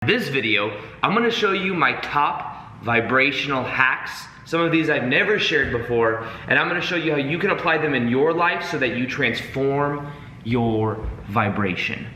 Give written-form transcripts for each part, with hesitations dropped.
This video, I'm going to show you my top vibrational hacks. Some of these I've never shared before, and I'm going to show you how you can apply them in your life so that you transform your vibration.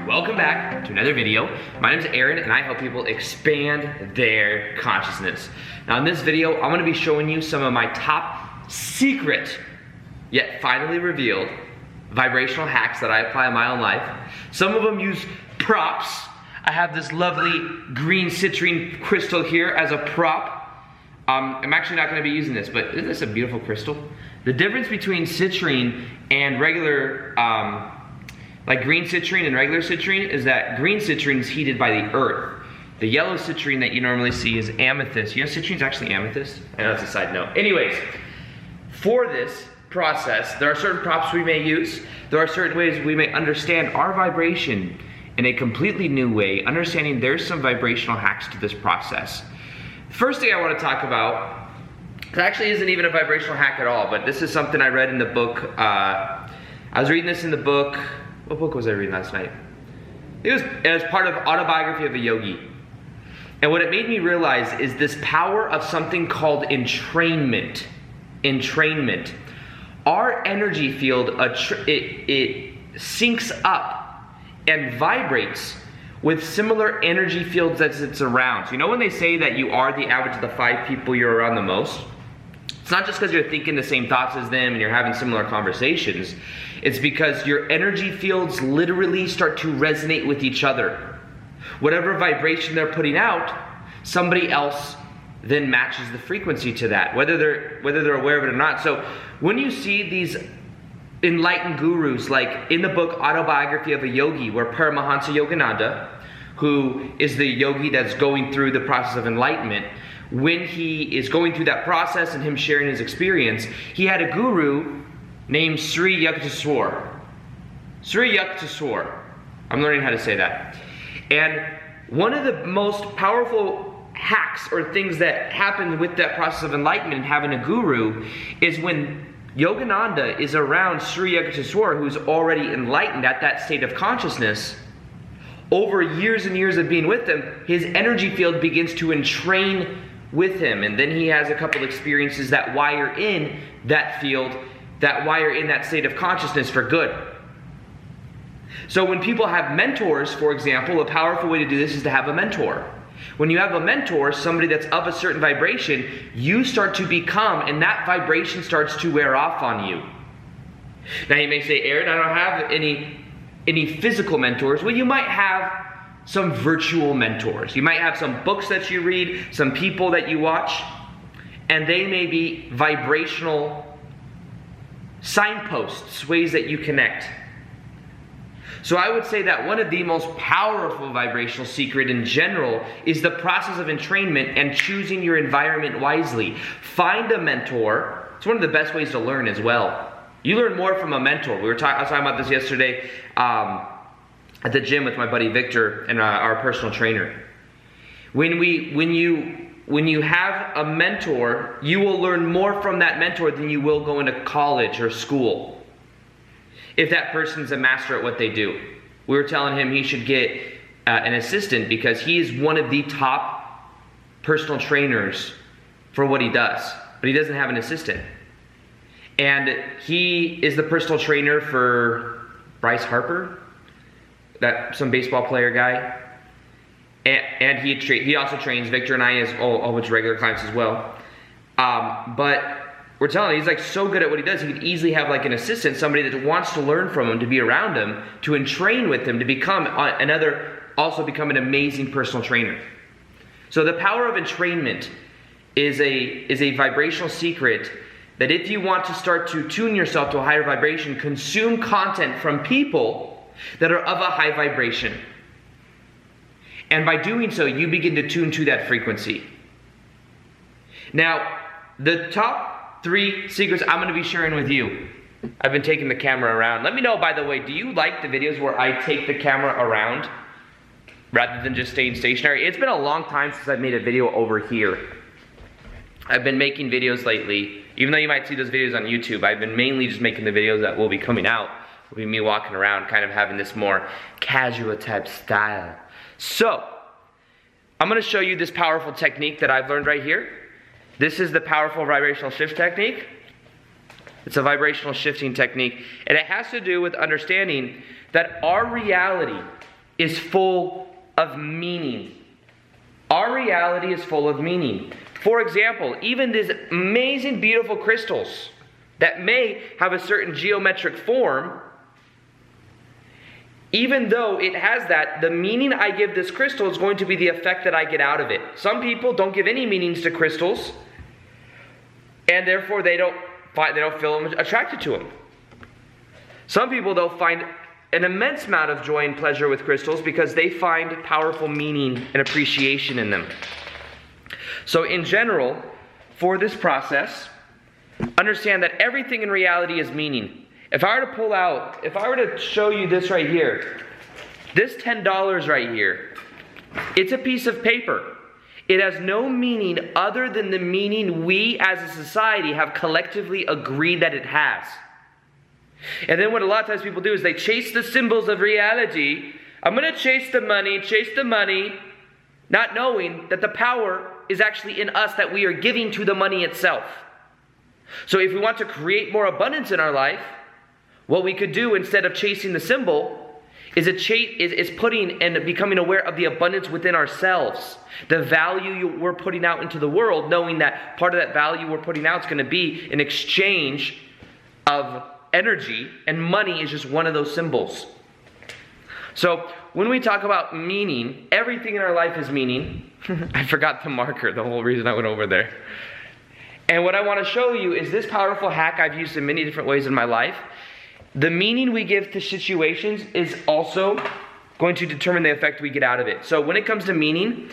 Welcome back to another video. My name is Aaron and I help people expand their consciousness. Now in this video, I'm going to be showing you some of my top secret, yet finally revealed, vibrational hacks that I apply in my own life. Some of them use props. I have this lovely green citrine crystal here as a prop. I'm actually not going to be using this, but isn't this a beautiful crystal? The difference between citrine and regular, like green citrine and regular citrine, is that green citrine is heated by the earth. The yellow citrine that you normally see is amethyst. You know citrine's actually amethyst? I know that's a side note. Anyways, for this process, there are certain props we may use. There are certain ways we may understand our vibration in a completely new way, understanding there's some vibrational hacks to this process. First thing I want to talk about, it actually isn't even a vibrational hack at all, but this is something I read in the book. I was reading this in the book. What book was I reading last night? It was part of Autobiography of a Yogi. And what it made me realize is this power of something called entrainment. Entrainment. Our energy field, it syncs up and vibrates with similar energy fields as it's around. So you know when they say that you are the average of the 5 people you're around the most? It's not just because you're thinking the same thoughts as them and you're having similar conversations. It's because your energy fields literally start to resonate with each other. Whatever vibration they're putting out, somebody else then matches the frequency to that, whether they're aware of it or not. So when you see these enlightened gurus, like in the book Autobiography of a Yogi, where Paramahansa Yogananda, who is the yogi that's going through the process of enlightenment, when he is going through that process and him sharing his experience, he had a guru named Sri Yukteswar. Sri Yukteswar. I'm learning how to say that. And one of the most powerful hacks or things that happen with that process of enlightenment and having a guru is when Yogananda is around Sri Yukteswar, who's already enlightened at that state of consciousness. Over years and years of being with him, his energy field begins to entrain with him, and then he has a couple experiences that wire in that field, that wire in that state of consciousness for good. So when people have mentors, for example, a powerful way to do this is to have a mentor. When you have a mentor, somebody that's of a certain vibration, you start to become, and that vibration starts to wear off on you. Now you may say, Aaron, I don't have any physical mentors. Well, you might have some virtual mentors. You might have some books that you read, some people that you watch, and they may be vibrational signposts, ways that you connect. So I would say that one of the most powerful vibrational secret in general is the process of entrainment and choosing your environment wisely. Find a mentor. It's one of the best ways to learn as well. You learn more from a mentor. I was talking about this yesterday at the gym with my buddy Victor and our personal trainer. When you have a mentor, you will learn more from that mentor than you will go into college or school. If that person's a master at what they do. We were telling him he should get an assistant because he is one of the top personal trainers for what he does. But he doesn't have an assistant. And he is the personal trainer for Bryce Harper, some baseball player guy. And he also trains Victor and I as a whole bunch of regular clients as well. But we're telling him, he's like so good at what he does, he could easily have like an assistant, somebody that wants to learn from him, to be around him, to entrain with him, to become become an amazing personal trainer. So the power of entrainment is a vibrational secret that if you want to start to tune yourself to a higher vibration, consume content from people that are of a high vibration. And by doing so, you begin to tune to that frequency. Now, the top 3 secrets I'm going to be sharing with you. I've been taking the camera around. Let me know, by the way, do you like the videos where I take the camera around rather than just staying stationary? It's been a long time since I've made a video over here. I've been making videos lately. Even though you might see those videos on YouTube, I've been mainly just making the videos that will be coming out will be me walking around kind of having this more casual type style. So, I'm going to show you this powerful technique that I've learned right here. This is the powerful vibrational shift technique. It's a vibrational shifting technique, and it has to do with understanding that our reality is full of meaning. Our reality is full of meaning. For example, even these amazing, beautiful crystals that may have a certain geometric form, even though it has that, the meaning I give this crystal is going to be the effect that I get out of it. Some people don't give any meanings to crystals, and therefore they don't feel attracted to them. Some people, they'll find an immense amount of joy and pleasure with crystals because they find powerful meaning and appreciation in them. So in general, for this process, understand that everything in reality is meaning. If I were to show you this right here, this $10 right here, it's a piece of paper. It has no meaning other than the meaning we as a society have collectively agreed that it has. And then what a lot of times people do is they chase the symbols of reality. I'm going to chase the money, not knowing that the power is actually in us that we are giving to the money itself. So if we want to create more abundance in our life, what we could do instead of chasing the symbol is putting and becoming aware of the abundance within ourselves. The value we're putting out into the world, knowing that part of that value we're putting out is going to be an exchange of energy, and money is just one of those symbols. So when we talk about meaning, everything in our life is meaning. I forgot the marker, the whole reason I went over there. And what I want to show you is this powerful hack I've used in many different ways in my life. The meaning we give to situations is also going to determine the effect we get out of it. So when it comes to meaning,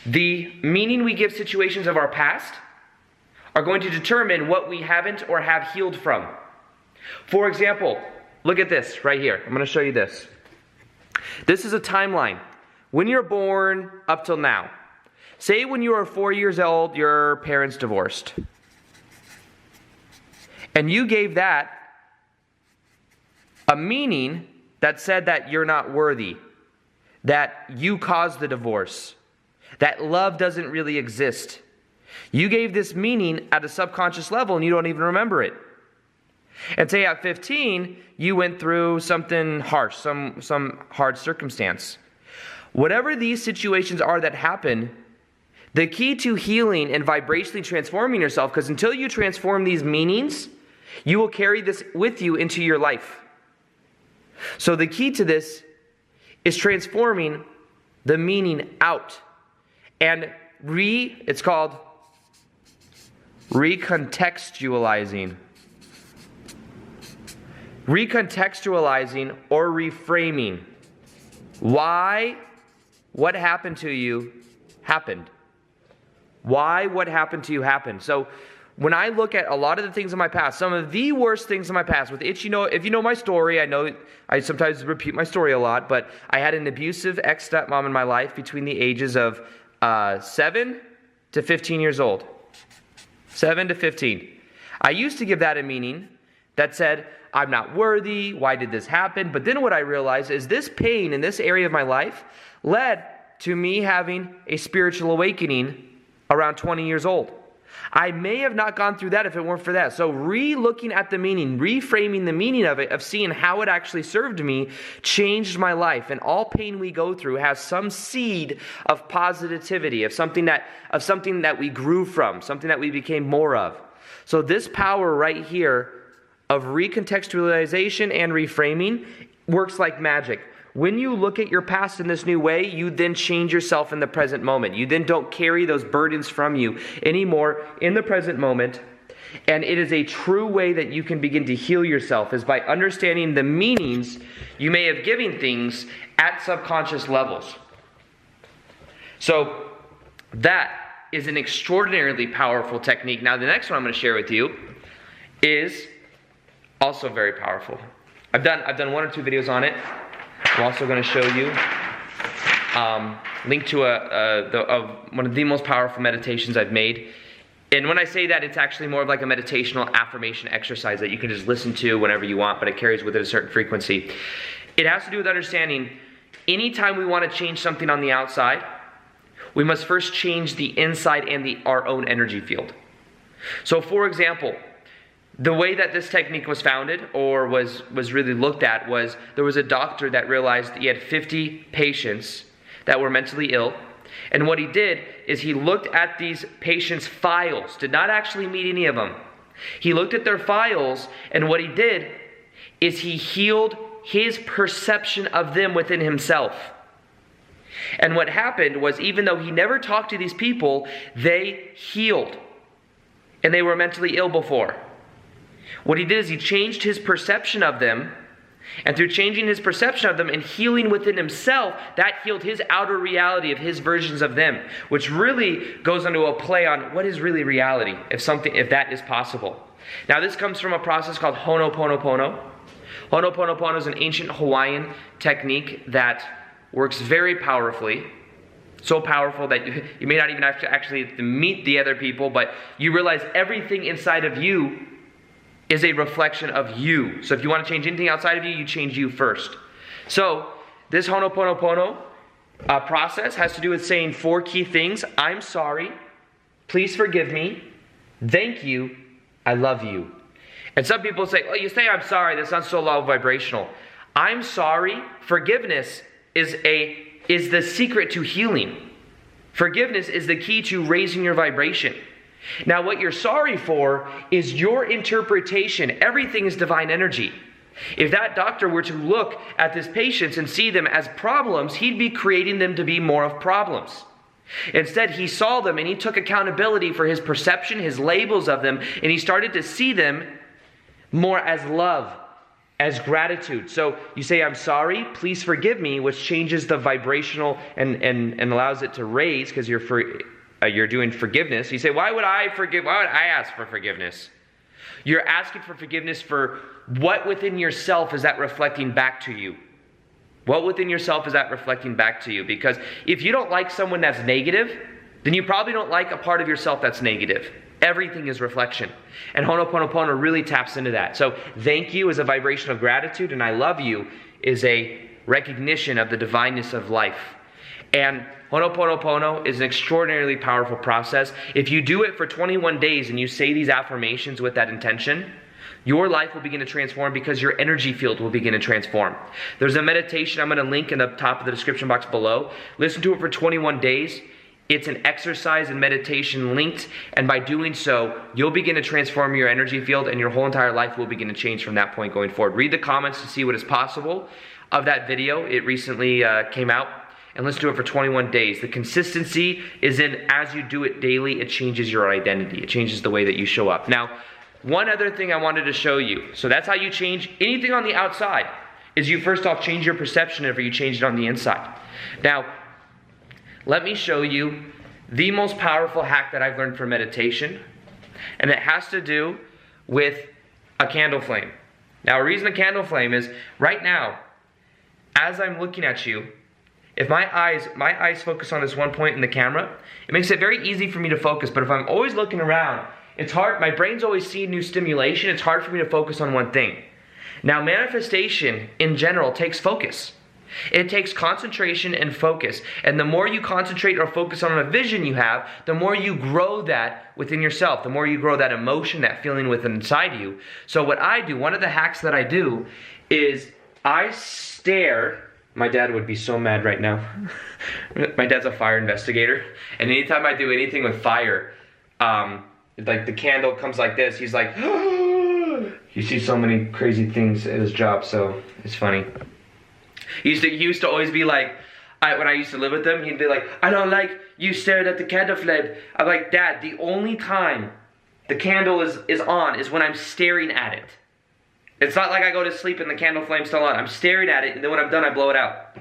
the meaning we give situations of our past are going to determine what we haven't or have healed from. For example, look at this right here. I'm going to show you this. This is a timeline. When you're born up till now. Say when you were 4 years old, your parents divorced. And you gave that a meaning that said that you're not worthy, that you caused the divorce, that love doesn't really exist. You gave this meaning at a subconscious level and you don't even remember it. And say at 15, you went through something harsh, some hard circumstance. Whatever these situations are that happen, the key to healing and vibrationally transforming yourself, because until you transform these meanings, you will carry this with you into your life. So the key to this is transforming the meaning out. And it's called recontextualizing. Recontextualizing or reframing. Why what happened to you happened. Why what happened to you happened. So when I look at a lot of the things in my past, some of the worst things in my past, if you know my story, I know I sometimes repeat my story a lot, but I had an abusive ex-stepmom in my life between the ages of 7 to 15 years old. 7 to 15. I used to give that a meaning that said, I'm not worthy, why did this happen? But then what I realized is this pain in this area of my life led to me having a spiritual awakening around 20 years old. I may have not gone through that if it weren't for that. So re-looking at the meaning, reframing the meaning of it, of seeing how it actually served me, changed my life. And all pain we go through has some seed of positivity, of something that we grew from, something that we became more of. So this power right here of recontextualization and reframing works like magic. When you look at your past in this new way, you then change yourself in the present moment. You then don't carry those burdens from you anymore in the present moment. And it is a true way that you can begin to heal yourself, is by understanding the meanings you may have given things at subconscious levels. So that is an extraordinarily powerful technique. Now the next one I'm going to share with you is also very powerful. I've done 1 or 2 videos on it. I'm also going to show you link to one of the most powerful meditations I've made. And when I say that, it's actually more of like a meditational affirmation exercise that you can just listen to whenever you want, but it carries with it a certain frequency. It has to do with understanding anytime we want to change something on the outside, we must first change the inside and our own energy field. So for example, the way that this technique was founded or was really looked at was there was a doctor that realized he had 50 patients that were mentally ill. And what he did is he looked at these patients' files, did not actually meet any of them. He looked at their files, and what he did is he healed his perception of them within himself. And what happened was, even though he never talked to these people, they healed. And they were mentally ill before. What he did is he changed his perception of them, and through changing his perception of them and healing within himself, that healed his outer reality of his versions of them, which really goes into a play on what is really reality, if that is possible. Now this comes from a process called Ho'oponopono. Ho'oponopono is an ancient Hawaiian technique that works very powerfully. So powerful that you may not even have to actually meet the other people, but you realize everything inside of you is a reflection of you. So if you want to change anything outside of you, you change you first. So this Ho'oponopono process has to do with saying 4 key things. I'm sorry. Please forgive me. Thank you. I love you. And some people say, oh, you say I'm sorry. That sounds so low vibrational. I'm sorry. Forgiveness is the secret to healing. Forgiveness is the key to raising your vibration. Now what you're sorry for is your interpretation. Everything is divine energy. If that doctor were to look at his patients and see them as problems, he'd be creating them to be more of problems. Instead, he saw them and he took accountability for his perception, his labels of them, and he started to see them more as love, as gratitude. So you say, I'm sorry, please forgive me, which changes the vibrational and allows it to raise because you're doing forgiveness. You say, why would I forgive? Why would I ask for forgiveness? You're asking for forgiveness for what within yourself is that reflecting back to you? What within yourself is that reflecting back to you? Because if you don't like someone that's negative, then you probably don't like a part of yourself that's negative. Everything is reflection. And Ho'oponopono really taps into that. So thank you is a vibration of gratitude, and I love you is a recognition of the divineness of life. And Ho'oponopono is an extraordinarily powerful process. If you do it for 21 days and you say these affirmations with that intention, your life will begin to transform because your energy field will begin to transform. There's a meditation I'm going to link in the top of the description box below. Listen to it for 21 days. It's an exercise and meditation linked, and by doing so, you'll begin to transform your energy field and your whole entire life will begin to change from that point going forward. Read the comments to see what is possible of that video. It recently came out. And let's do it for 21 days. The consistency is in as you do it daily, it changes your identity. It changes the way that you show up. Now, one other thing I wanted to show you. So that's how you change anything on the outside, is you first off change your perception after you change it on the inside. Now, let me show you the most powerful hack that I've learned from meditation. And it has to do with a candle flame. Now, a reason a candle flame is right now, as I'm looking at you, if my eyes focus on this one point in the camera, it makes it very easy for me to focus. But if I'm always looking around, it's hard. My brain's always seeing new stimulation. It's hard for me to focus on one thing. Now, manifestation in general takes focus. It takes concentration and focus. And the more you concentrate or focus on a vision you have, the more you grow that within yourself. The more you grow that emotion, that feeling within inside you. So what I do, one of the hacks that I do is I stare. My dad would be so mad right now. My dad's a fire investigator. And anytime I do anything with fire, like the candle comes like this, he's like, he sees so many crazy things at his job, so it's funny. He used to always be like, when I used to live with him, he'd be like, I don't like you stared at the candle flame. I'm like, Dad, the only time the candle is on is when I'm staring at it. It's not like I go to sleep and the candle flame's still on. I'm staring at it, and then when I'm done, I blow it out.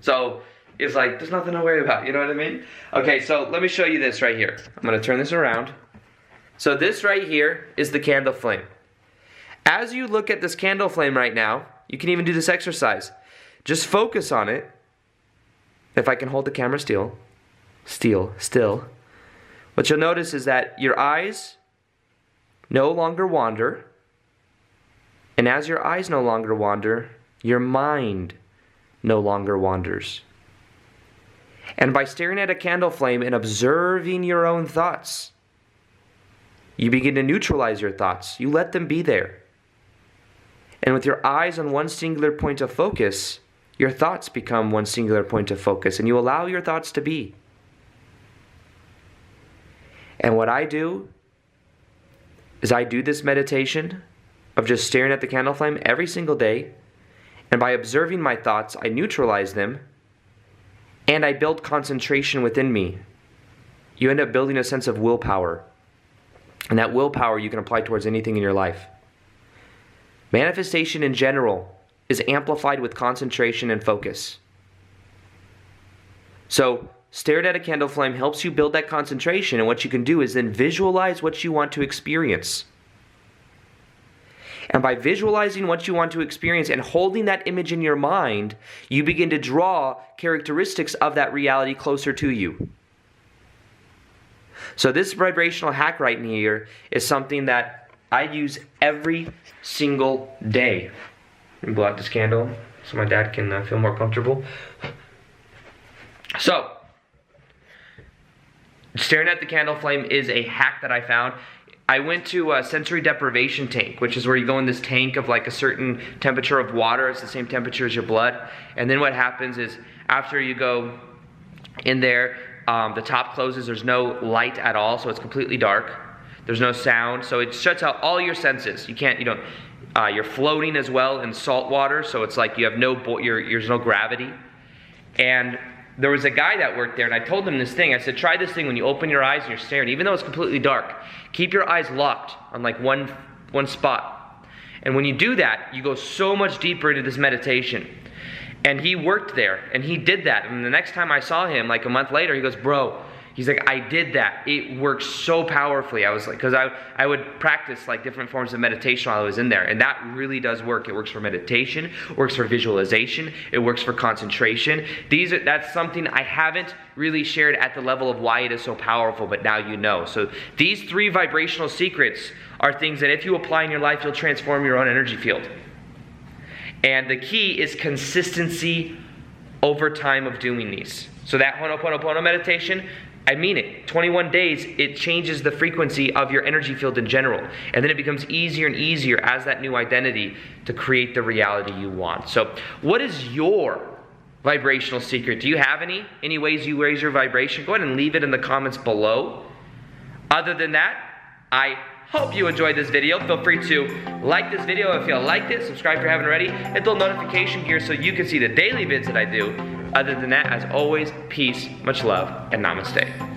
So it's like, there's nothing to worry about, you know what I mean? Okay, so let me show you this right here. I'm gonna turn this around. So this right here is the candle flame. As you look at this candle flame right now, you can even do this exercise. Just focus on it. If I can hold the camera still. what you'll notice is that your eyes no longer wander. And as your eyes no longer wander, your mind no longer wanders. And by staring at a candle flame and observing your own thoughts, you begin to neutralize your thoughts. You let them be there. And with your eyes on one singular point of focus, your thoughts become one singular point of focus, and you allow your thoughts to be. And what I do is I do this meditation of just staring at the candle flame every single day, and by observing my thoughts, I neutralize them, and I build concentration within me. You end up building a sense of willpower, and that willpower you can apply towards anything in your life. Manifestation in general is amplified with concentration and focus. So, staring at a candle flame helps you build that concentration, and what you can do is then visualize what you want to experience. And by visualizing what you want to experience and holding that image in your mind, you begin to draw characteristics of that reality closer to you. So this vibrational hack right here is something that I use every single day. Let me blow out this candle so my dad can feel more comfortable. So, staring at the candle flame is a hack that I found. I went to a sensory deprivation tank, which is where you go in this tank of like a certain temperature of water. It's the same temperature as your blood. And then what happens is after you go in there, the top closes. There's no light at all, so it's completely dark. There's no sound, so it shuts out all your senses. You're floating as well in salt water, so it's like you have there's no gravity. And there was a guy that worked there, and I told him this thing. I said, try this thing when you open your eyes and you're staring, even though it's completely dark. Keep your eyes locked on like one spot. And when you do that, you go so much deeper into this meditation. And he worked there, and he did that. And the next time I saw him, like a month later, he goes, bro, he's like, I did that. It worked so powerfully. I was like, because I would practice like different forms of meditation while I was in there. And that really does work. It works for meditation, works for visualization, it works for concentration. That's something I haven't really shared at the level of why it is so powerful, but now you know. So these 3 vibrational secrets are things that if you apply in your life, you'll transform your own energy field. And the key is consistency over time of doing these. So that Ho'oponopono meditation, I mean it. 21 days, it changes the frequency of your energy field in general. And then it becomes easier and easier as that new identity to create the reality you want. So what is your vibrational secret? Do you have any ways you raise your vibration? Go ahead and leave it in the comments below. Other than that, I hope you enjoyed this video. Feel free to like this video if you liked it. Subscribe if you haven't already. Hit the notification gear so you can see the daily vids that I do. Other than that, as always, peace, much love, and namaste.